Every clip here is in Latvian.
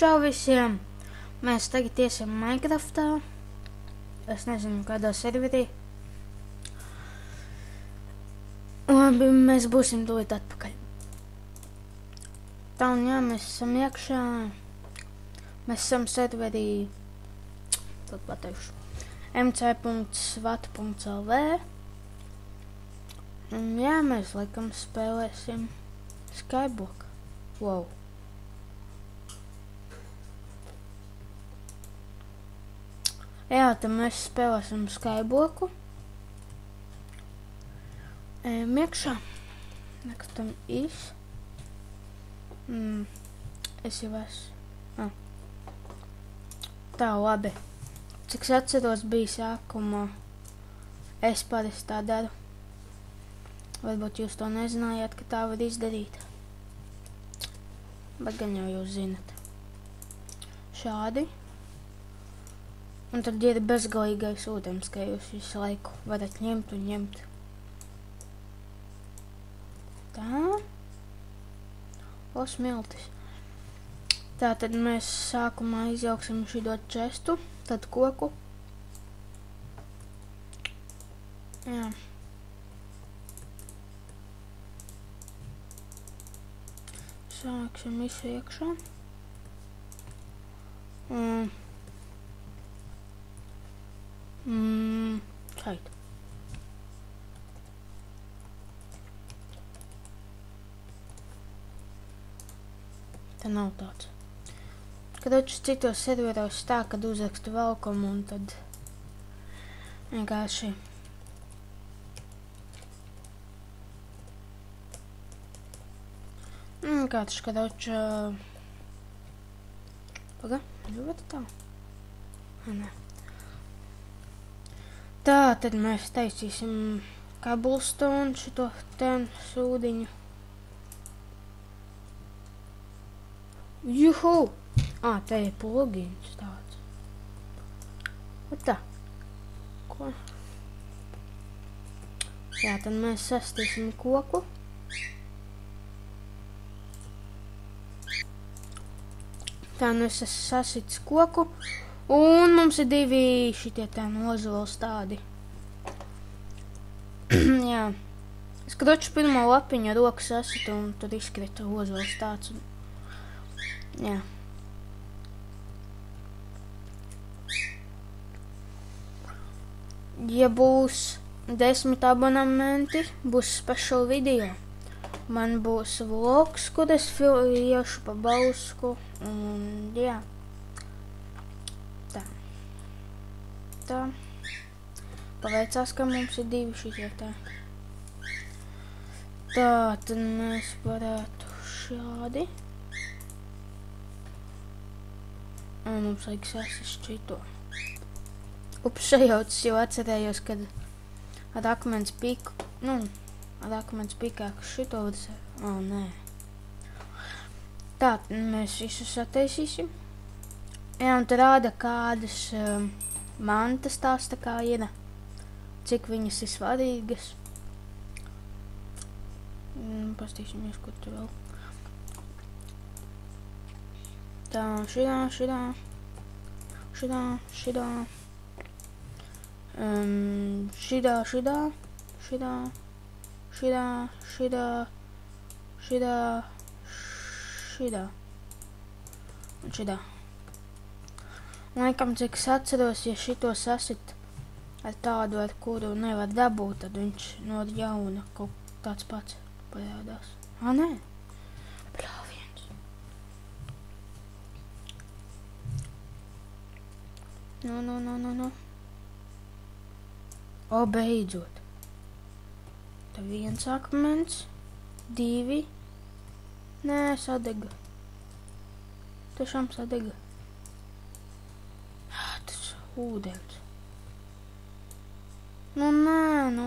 Čau visiem! Mēs tagad iesim Minecraftā. Es nezinu, kādā serverī. Labi, mēs būsim tūlīt atpakaļ. Tā un jā, mēs esam iekšā. Mēs esam serverī, tad pateikšu, mc.svata.lv. Un jā, mēs laikam spēlēsim Skyblock. Wow. Jā, tad mēs spēlēsim Skyblock. Iekšā. Nekustam īs. Es jau esmu. Tā, labi. Cik es atceros bija sākumā. Es parasti tā daru. Varbūt jūs to nezinājāt, ka tā var izdarīt. Bet gan jau jūs zinat. Šādi. Un tad ir bezgalīgais ūdens, ka jūs visu laiku varat ņemt un ņemt. Tā. O, smiltis. Tā tad mēs sākumā izjauksim šito čestu, tad koku. Jā. Sāksim visu iekšā. Šeit. Tā nav tāds. Kad citos serveros tā, kad uzrakstu welcome un tad vienkārši Paga, ļoti tā? Nē. Tā, tad mēs taisīsim cobblestone šito ten sūdiņu. Juhu! Te ir plugins tāds. Tā. Ko? Jā, tad mēs sastīsim koku. Tā, nu es esmu sasits koku. Un mums ir divi šitie tā ozols tādi. Jā. Es kroču pirmo lapiņu ar roku sasitu un tur izkrita ozols tāds. Jā. Ja būs 10 abonamenti, būs special video. Man būs vlogs, kur es iešu pa Bausku. Un jā. Tā. Paveicās, ka mums ir divi šitie tā. Tā, tad mēs varētu šādi. Un mums vajag sasist šito. Ups, sajaucis jau atcerējos, kad ar akmens piku, ar akmens pikāku šito var nē. Tā, mēs visu sataisīsim. Jā, un tad rāda kādas mantas tās tā kā ir, cik viņas ir svarīgas. Pastīsimies, ko tur vēl. Tā, šitā. Un šitā. Laikam, cik es atceros, ja šito sasit ar tādu, ar kuru nevar dabūt, tad viņš no jauna kaut tāds pats parādās. Nē. Bļāviens. No. O, beidzot. Tad 1 akmens, 2. Nē, sadega. Tiešām sadega. Tas ūdens. Nē,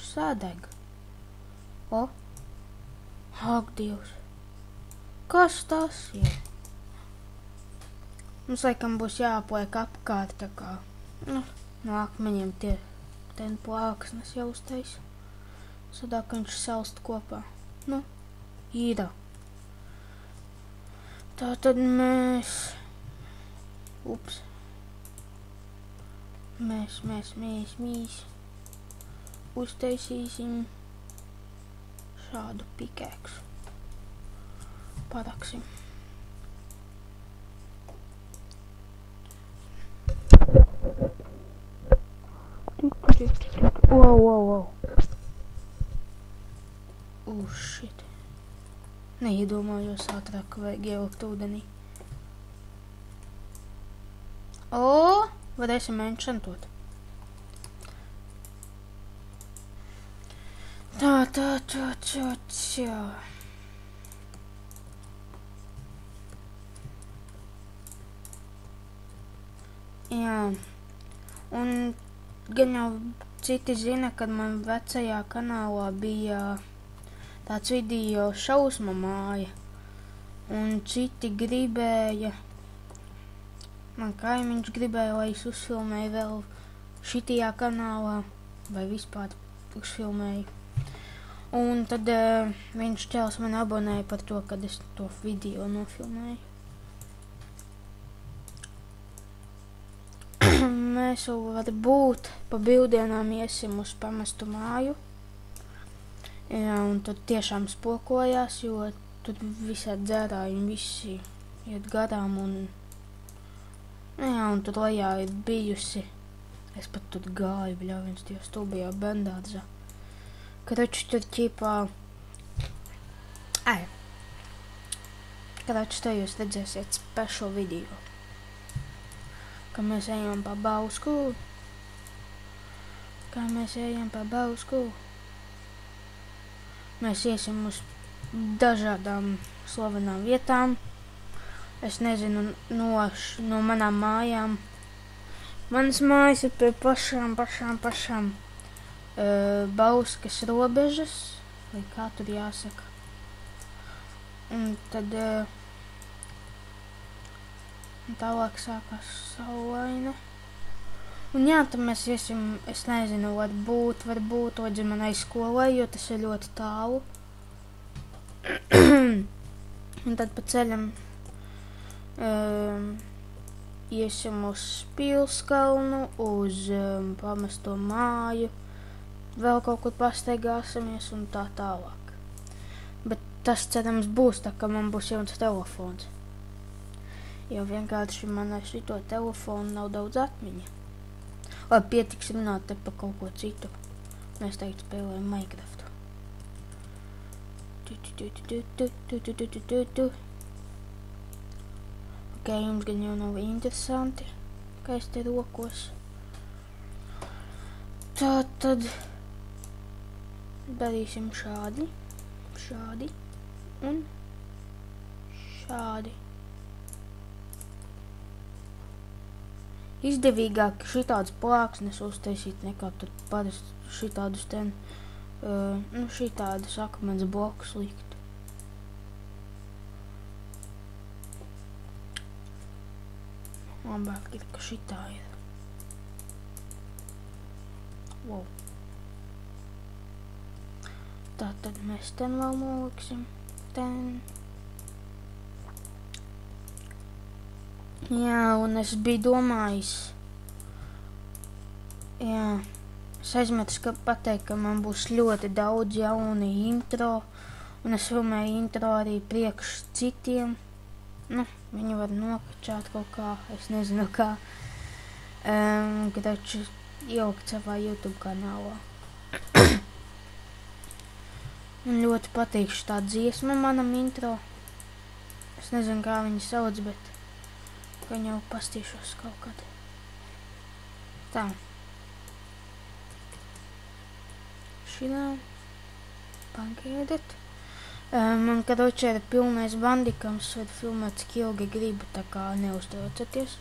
sadeg. O. Ak, Dievs. Kas tas ir? Mums laikam būs jāpliek apkārt tā kā. No akmeņiem tie ten plāksnes jau uztaisa. Sadāk, ka viņš salst kopā. Īra. Tātad mēs... Ups. Mēs uztaisīsim šādu pikēksu. Paraksim. Wow. Shit. Neiedomājos ātrāk, ka vajag ielikt ūdenī. Varēsim enchantot. Tā. Jā. Un gan jau citi zina, kad man vecajā kanālā bija tāds video šausmu māja. Un citi gribēja, man kaimiņš gribēja, lai es uzfilmēju vēl šitajā kanālā, vai vispār uzfilmēju. Un tad viņš ķēls man abonēja par to, kad es to video nofilmēju. Mēs varbūt pa brīvdienām iesim uz pamestu māju. Jā, un tad tiešām spokojās, jo tur visādi dzērāji un visi iet garām un... Jā, un tur lejā ir bijusi. Es pat tur gāju, bļāviens, tie stulbajā bendādzā. Kroči tur ķipā... Kroči, to jūs redzēsiet special video. Ka mēs ejam pa Bausku. Mēs iesim uz dažādām slavenām vietām. Es nezinu, no manām mājām. Manas mājas ir pie pašām Bauskas robežas, vai kā tur jāsaka. Un tad tālāk sākās saulaina. Un jā, tad mēs iesim, es nezinu, varbūt līdz manai skolai, jo tas ir ļoti tālu. Un tad pa ceļam iesim uz Pilskalnu, uz pamesto māju, vēl kaut kur pastaigāsimies un tā tālāk. Bet tas, cerams, būs tā, ka man būs jauns telefons. Jo vienkārši man ar šito telefonu nav daudz atmiņa. Labi, pietiks runāt te par kaut ko citu. Mēs teikt spēlējam Minecraftu. Ok, jums gan jau nav interesanti, kā es te rokos. Tā tad darīsim šādi un šādi. Izdevīgāk šitādus plāksnes uztaisīt nekā tur parasti šitādus šitādus akmens blokus likt. Labāk ir, ka šitā ir. Wow. Tā tad mēs ten vēl noliksim. Jā, un es biju domājis, es aizmetu pateikt, ka man būs ļoti daudz jauni intro, un es filmēju intro arī priekš citiem. Viņi var nokačāt kaut kā, es nezinu kā, taču ielikt savā YouTube kanālā. Man ļoti patīk šitā dziesma manam intro. Es nezinu, kā viņi sauc, bet gan jau pastīšos kaut kad. Tā. Šitā. Pagaidiet. Man, karoči, ir pilnais bandikams, var filmēt, cik ilgi gribu, tā kā neuztraucaties.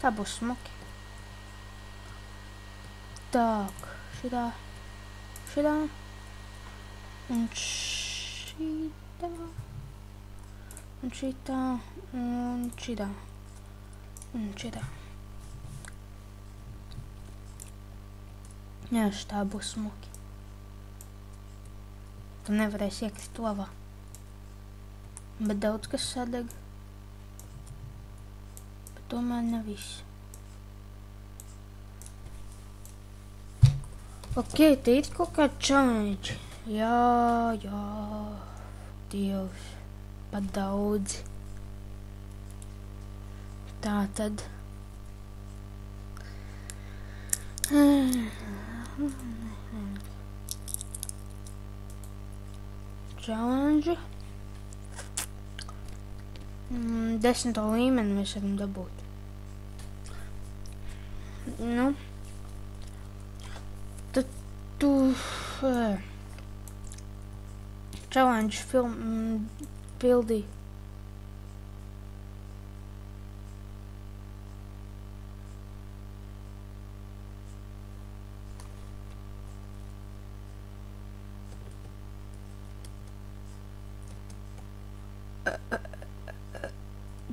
Tā būs smuki. Так, šitā. Un šitā. un šitā, un šitā, un šitā. Jā, šitā būs smuki. Tu nevarēsi iekrist lavā. Bet daudz kas sadeg. Bet tomēr ne viss. Ok, te ir kaut kā challenge. Jā, Dievs, pat daudz. Tā tad. Challenge. 10. līmeni mēs varam dabūt. Nu. Tad tu... Challenge pildī.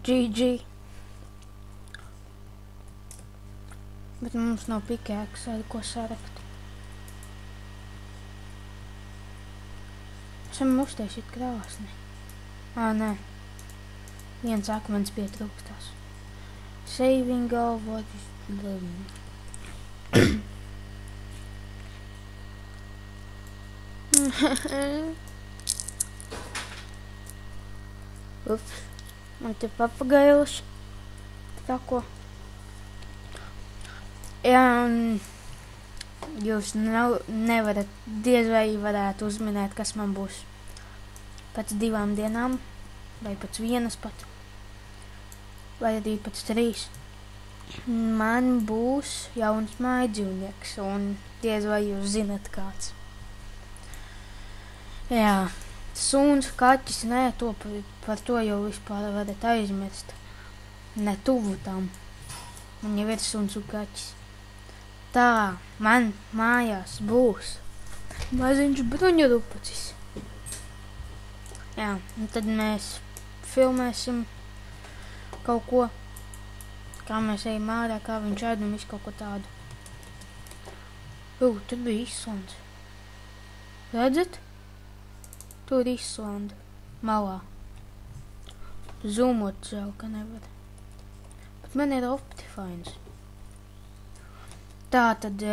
GG. Bet mums nav pikēks, ar ko sarakt. Esam uztaisīt krāsni. Nē. Viens akmens pietrūkstās. Saving all what is living. Ups. Man te papagailis. Tako. Jā, un jūs nevarat, diez vai varētu uzminēt, kas man būs pēc 2 dienām, vai pēc 1 pat, vai arī pēc 3. Man būs jauns mājdzīvnieks, un diez vai jūs zinat kāds. Jā, suns, kaķis, nē, par to jau vispār varat aizmirst. Ne tuvu tam. Man jau ir suns un kaķis. Tā, man mājās būs maziņš bruņurupucis. Jā, un tad mēs filmēsim kaut ko, kā mēs ejam ārā, kā viņš ēd un visu kaut ko tādu. Tur bija Islanda. Redzat? Tur Islanda. Malā. Zoomot žēl, ka nevar. Bet man ir Optifines. Tā tad...